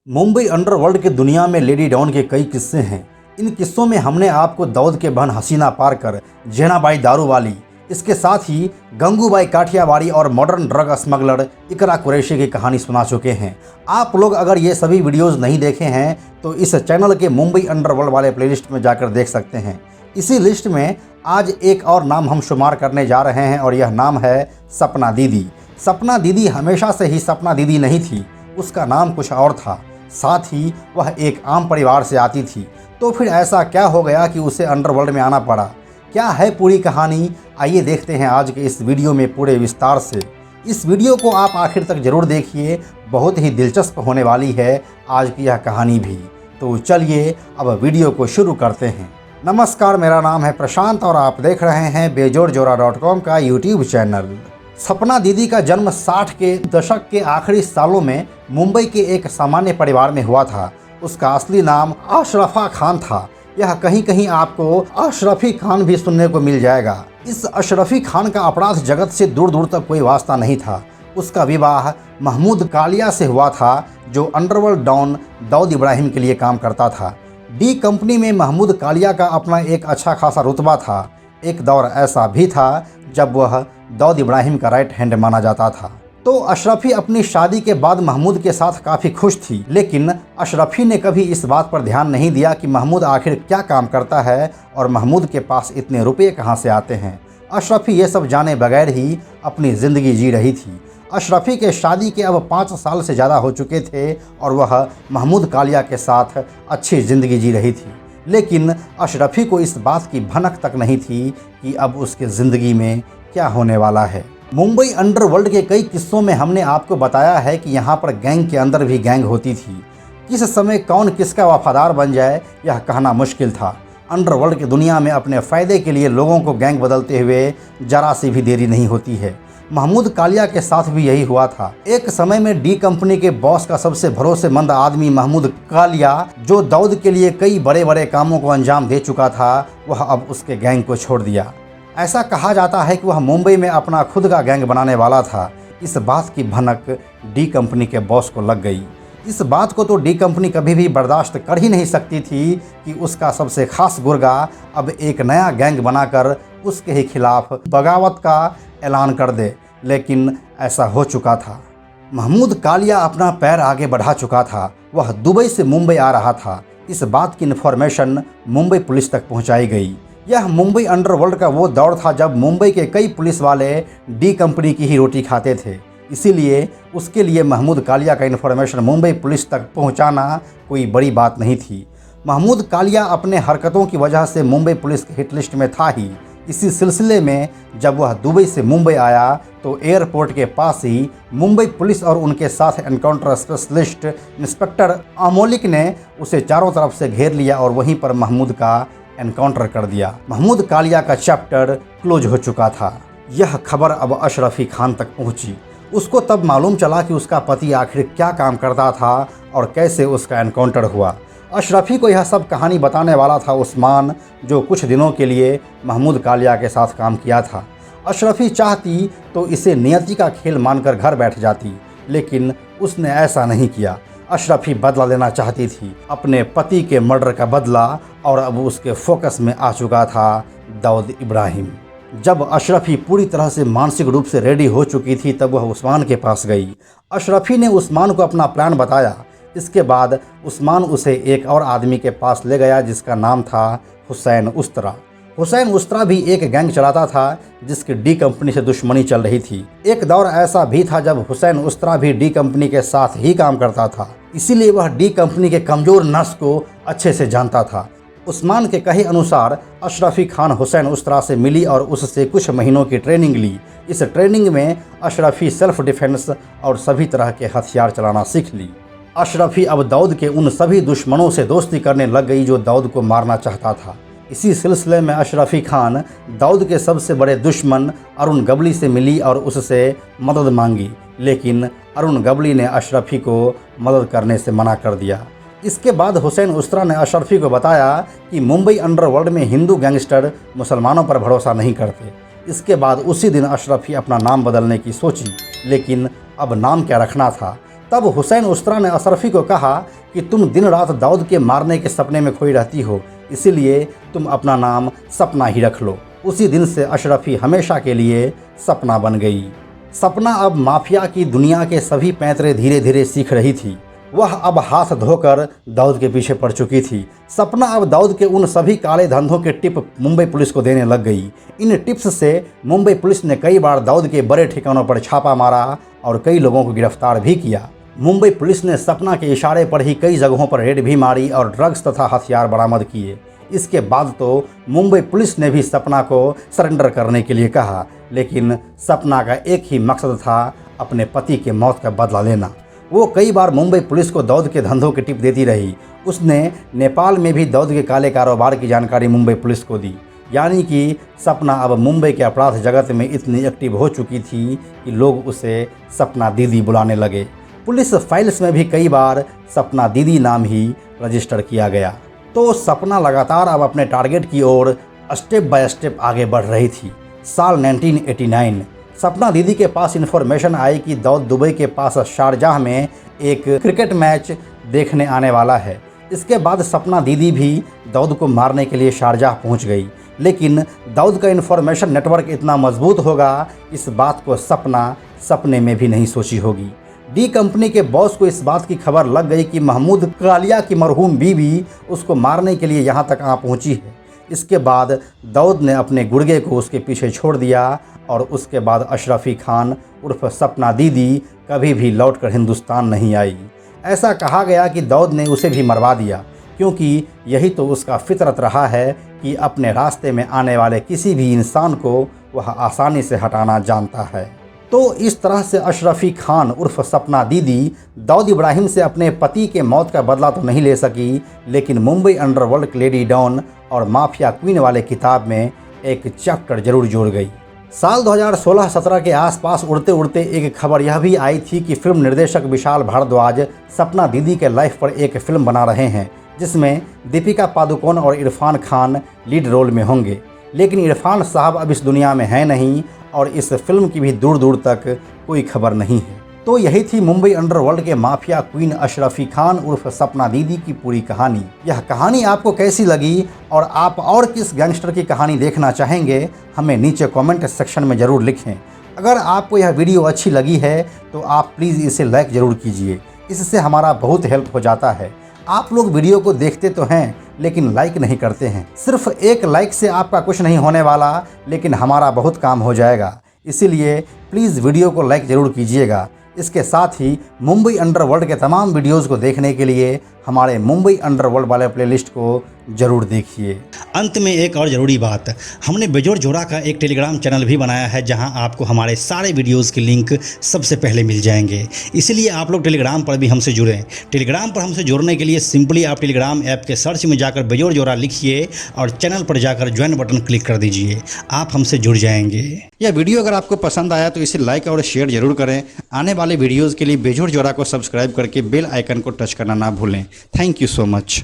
Mumbai underworld की दुनिया में लेडी डॉन के कई किस्से हैं। इन किस्सों में हमने आपको दाऊद के बहन हसीना पारकर, जैनाबाई दारूवाली, इसके साथ ही गंगूबाई काठियावाड़ी और मॉडर्न ड्रग स्मगलर इकरा कुरैशी की कहानी सुना चुके हैं। आप लोग अगर ये सभी वीडियोस नहीं देखे हैं तो इस चैनल के मुंबई अंडरवर्ल्ड वाले प्लेलिस्ट में जाकर देख सकते हैं। इसी लिस्ट में आज एक और नाम हम शुमार करने जा रहे हैं और यह नाम है सपना दीदी। सपना दीदी हमेशा से ही सपना दीदी नहीं थी, उसका नाम कुछ और था। साथ ही वह एक आम परिवार से आती थी। तो फिर ऐसा क्या हो गया कि उसे अंडरवर्ल्ड में आना पड़ा? क्या है पूरी कहानी? आइए देखते हैं आज के इस वीडियो में पूरे विस्तार से। इस वीडियो को आप आखिर तक ज़रूर देखिए, बहुत ही दिलचस्प होने वाली है आज की यह कहानी भी। तो चलिए अब वीडियो को शुरू करते हैं। नमस्कार, मेरा नाम है प्रशांत और आप देख रहे हैं बेजोड़जोड़ा.com का यूट्यूब चैनल। सपना दीदी का जन्म 60 के दशक के आखिरी सालों में मुंबई के एक सामान्य परिवार में हुआ था। उसका असली नाम अशरफा खान था। यह कहीं कहीं आपको अशरफी खान भी सुनने को मिल जाएगा। इस अशरफी खान का अपराध जगत से दूर दूर तक कोई वास्ता नहीं था। उसका विवाह महमूद कालिया से हुआ था, जो अंडरवर्ल्ड डॉन दाऊद इब्राहिम के लिए काम करता था। डी कंपनी में महमूद कालिया का अपना एक अच्छा खासा रुतबा था। एक दौर ऐसा भी था जब वह दाऊद इब्राहिम का राइट हैंड माना जाता था। तो अशरफी अपनी शादी के बाद महमूद के साथ काफ़ी खुश थी, लेकिन अशरफी ने कभी इस बात पर ध्यान नहीं दिया कि महमूद आखिर क्या काम करता है और महमूद के पास इतने रुपये कहाँ से आते हैं। अशरफी ये सब जाने बगैर ही अपनी ज़िंदगी जी रही थी। अशरफी के शादी के अब 5 साल से ज़्यादा हो चुके थे और वह महमूद कालिया के साथ अच्छी ज़िंदगी जी रही थी। लेकिन अशरफी को इस बात की भनक तक नहीं थी कि अब उसके ज़िंदगी में क्या होने वाला है। मुंबई अंडरवर्ल्ड के कई किस्सों में हमने आपको बताया है कि यहाँ पर गैंग के अंदर भी गैंग होती थी। किस समय कौन किसका वफादार बन जाए यह कहना मुश्किल था। अंडरवर्ल्ड की दुनिया में अपने फ़ायदे के लिए लोगों को गैंग बदलते हुए जरा सी भी देरी नहीं होती है। महमूद कालिया के साथ भी यही हुआ था। एक समय में डी कंपनी के बॉस का सबसे भरोसेमंद आदमी महमूद कालिया, जो दाऊद के लिए कई बड़े बड़े कामों को अंजाम दे चुका था, वह अब उसके गैंग को छोड़ दिया। ऐसा कहा जाता है कि वह मुंबई में अपना खुद का गैंग बनाने वाला था। इस बात की भनक डी कंपनी के बॉस को लग गई। इस बात को तो डी कंपनी कभी भी बर्दाश्त कर ही नहीं सकती थी कि उसका सबसे खास गुर्गा अब एक नया गैंग बनाकर उसके ही खिलाफ बगावत का ऐलान कर दे। लेकिन ऐसा हो चुका था। महमूद कालिया अपना पैर आगे बढ़ा चुका था। वह दुबई से मुंबई आ रहा था। इस बात की इन्फॉर्मेशन मुंबई पुलिस तक पहुंचाई गई। यह मुंबई अंडरवर्ल्ड का वो दौर था जब मुंबई के कई पुलिस वाले डी कंपनी की ही रोटी खाते थे। इसीलिए उसके लिए महमूद कालिया का इन्फॉर्मेशन मुंबई पुलिस तक पहुंचाना कोई बड़ी बात नहीं थी। महमूद कालिया अपने हरकतों की वजह से मुंबई पुलिस के हिट लिस्ट में था ही। इसी सिलसिले में जब वह दुबई से मुंबई आया तो एयरपोर्ट के पास ही मुंबई पुलिस और उनके साथ एनकाउंटर स्पेशलिस्ट इंस्पेक्टर अमोलिक ने उसे चारों तरफ से घेर लिया और वहीं पर महमूद का एनकाउंटर कर दिया। महमूद कालिया का चैप्टर क्लोज हो चुका था। यह खबर अब अशरफी खान तक पहुंची। उसको तब मालूम चला कि उसका पति आखिर क्या काम करता था और कैसे उसका एनकाउंटर हुआ। अशरफी को यह सब कहानी बताने वाला था उस्मान, जो कुछ दिनों के लिए महमूद कालिया के साथ काम किया था। अशरफी चाहती तो इसे नियति का खेल मानकर घर बैठ जाती, लेकिन उसने ऐसा नहीं किया। अशरफी बदला लेना चाहती थी, अपने पति के मर्डर का बदला, और अब उसके फोकस में आ चुका था दाऊद इब्राहिम। जब अशरफी पूरी तरह से मानसिक रूप से रेडी हो चुकी थी तब वह उस्मान के पास गई। अशरफी ने उस्मान को अपना प्लान बताया। इसके बाद उस्मान उसे एक और आदमी के पास ले गया जिसका नाम था हुसैन उस्तरा। हुसैन उस्तरा भी एक गैंग चलाता था जिसकी डी कंपनी से दुश्मनी चल रही थी। एक दौर ऐसा भी था जब हुसैन उस्तरा भी डी कंपनी के साथ ही काम करता था, इसीलिए वह डी कंपनी के कमज़ोर नस को अच्छे से जानता था। उस्मान के कहे अनुसार अशरफी खान हुसैन उस्तरा से मिली और उससे कुछ महीनों की ट्रेनिंग ली। इस ट्रेनिंग में अशरफी सेल्फ डिफेंस और सभी तरह के हथियार चलाना सीख ली। अशरफी अब दाऊद के उन सभी दुश्मनों से दोस्ती करने लग गई जो दाऊद को मारना चाहता था। इसी सिलसिले में अशरफी खान दाऊद के सबसे बड़े दुश्मन अरुण गबली से मिली और उससे मदद मांगी, लेकिन अरुण गबली ने अशरफी को मदद करने से मना कर दिया। इसके बाद हुसैन उस्तरा ने अशरफी को बताया कि मुंबई अंडरवर्ल्ड में हिंदू गैंगस्टर मुसलमानों पर भरोसा नहीं करते। इसके बाद उसी दिन अशरफी अपना नाम बदलने की सोची, लेकिन अब नाम क्या रखना था। तब हुसैन उस्तरा ने अशरफी को कहा कि तुम दिन रात दाऊद के मारने के सपने में खोई रहती हो, इसीलिए तुम अपना नाम सपना ही रख लो। उसी दिन से अशरफी हमेशा के लिए सपना बन गई। सपना अब माफिया की दुनिया के सभी पैंतरे धीरे धीरे सीख रही थी। वह अब हाथ धोकर दाऊद के पीछे पड़ चुकी थी। सपना अब दाऊद के उन सभी काले धंधों के टिप मुंबई पुलिस को देने लग गई। इन टिप्स से मुंबई पुलिस ने कई बार दाऊद के बड़े ठिकानों पर छापा मारा और कई लोगों को गिरफ्तार भी किया। मुंबई पुलिस ने सपना के इशारे पर ही कई जगहों पर रेड भी मारी और ड्रग्स तथा हथियार बरामद किए। इसके बाद तो मुंबई पुलिस ने भी सपना को सरेंडर करने के लिए कहा, लेकिन सपना का एक ही मकसद था, अपने पति के मौत का बदला लेना। वो कई बार मुंबई पुलिस को दाऊद के धंधों की टिप देती रही। उसने नेपाल में भी दाऊद के काले कारोबार की जानकारी मुंबई पुलिस को दी। यानी कि सपना अब मुंबई के अपराध जगत में इतनी एक्टिव हो चुकी थी कि लोग उसे सपना दीदी बुलाने लगे। पुलिस फाइल्स में भी कई बार सपना दीदी नाम ही रजिस्टर किया गया। तो सपना लगातार अब अपने टारगेट की ओर स्टेप बाय स्टेप आगे बढ़ रही थी। साल 1989 सपना दीदी के पास इन्फॉर्मेशन आई कि दाऊद दुबई के पास शारजाह में एक क्रिकेट मैच देखने आने वाला है। इसके बाद सपना दीदी भी दाऊद को मारने के लिए शारजाह पहुंच गई। लेकिन दाऊद का इन्फॉर्मेशन नेटवर्क इतना मजबूत होगा, इस बात को सपना सपने में भी नहीं सोची होगी। डी कंपनी के बॉस को इस बात की खबर लग गई कि महमूद कालिया की मरहूम बीवी उसको मारने के लिए यहाँ तक आ पहुँची है। इसके बाद दाऊद ने अपने गुर्गे को उसके पीछे छोड़ दिया और उसके बाद अशरफी खान उर्फ सपना दीदी कभी भी लौटकर हिंदुस्तान नहीं आई। ऐसा कहा गया कि दाऊद ने उसे भी मरवा दिया, क्योंकि यही तो उसका फितरत रहा है कि अपने रास्ते में आने वाले किसी भी इंसान को वह आसानी से हटाना जानता है। तो इस तरह से अशरफी खान उर्फ सपना दीदी दाऊद इब्राहिम से अपने पति के मौत का बदला तो नहीं ले सकी, लेकिन मुंबई अंडरवर्ल्ड लेडी डॉन और माफिया क्वीन वाले किताब में एक चैप्टर जरूर जोड़ गई। साल 2016-17 के आसपास उड़ते उड़ते एक खबर यह भी आई थी कि फिल्म निर्देशक विशाल भारद्वाज सपना दीदी के लाइफ पर एक फिल्म बना रहे हैं, जिसमें दीपिका पादुकोण और इरफान खान लीड रोल में होंगे। लेकिन इरफान साहब अब इस दुनिया में हैं नहीं और इस फिल्म की भी दूर दूर तक कोई खबर नहीं है। तो यही थी मुंबई अंडरवर्ल्ड के माफिया क्वीन अशरफी खान उर्फ सपना दीदी की पूरी कहानी। यह कहानी आपको कैसी लगी और आप और किस गैंगस्टर की कहानी देखना चाहेंगे, हमें नीचे कमेंट सेक्शन में ज़रूर लिखें। अगर आपको यह वीडियो अच्छी लगी है तो आप प्लीज़ इसे लाइक ज़रूर कीजिए, इससे हमारा बहुत हेल्प हो जाता है। आप लोग वीडियो को देखते तो हैं लेकिन लाइक नहीं करते हैं। सिर्फ एक लाइक से आपका कुछ नहीं होने वाला, लेकिन हमारा बहुत काम हो जाएगा। इसीलिए प्लीज़ वीडियो को लाइक ज़रूर कीजिएगा। इसके साथ ही मुंबई अंडरवर्ल्ड के तमाम वीडियोज़ को देखने के लिए हमारे मुंबई अंडरवर्ल्ड वाले प्लेलिस्ट को ज़रूर देखिए। अंत में एक और ज़रूरी बात, हमने बेजोड़ जोड़ा का एक टेलीग्राम चैनल भी बनाया है, जहां आपको हमारे सारे वीडियोस के लिंक सबसे पहले मिल जाएंगे। इसलिए आप लोग टेलीग्राम पर भी हमसे जुड़ें। टेलीग्राम पर हमसे जुड़ने के लिए सिंपली आप टेलीग्राम ऐप के सर्च में जाकर बेजोड़ जोड़ा लिखिए और चैनल पर जाकर ज्वाइन बटन क्लिक कर दीजिए, आप हमसे जुड़ जाएंगे। यह वीडियो अगर आपको पसंद आया तो इसे लाइक और शेयर ज़रूर करें। आने वाले वीडियोज़ के लिए बेजोड़ जोड़ा को सब्सक्राइब करके बेल आइकन को टच करना ना भूलें। Thank you so much.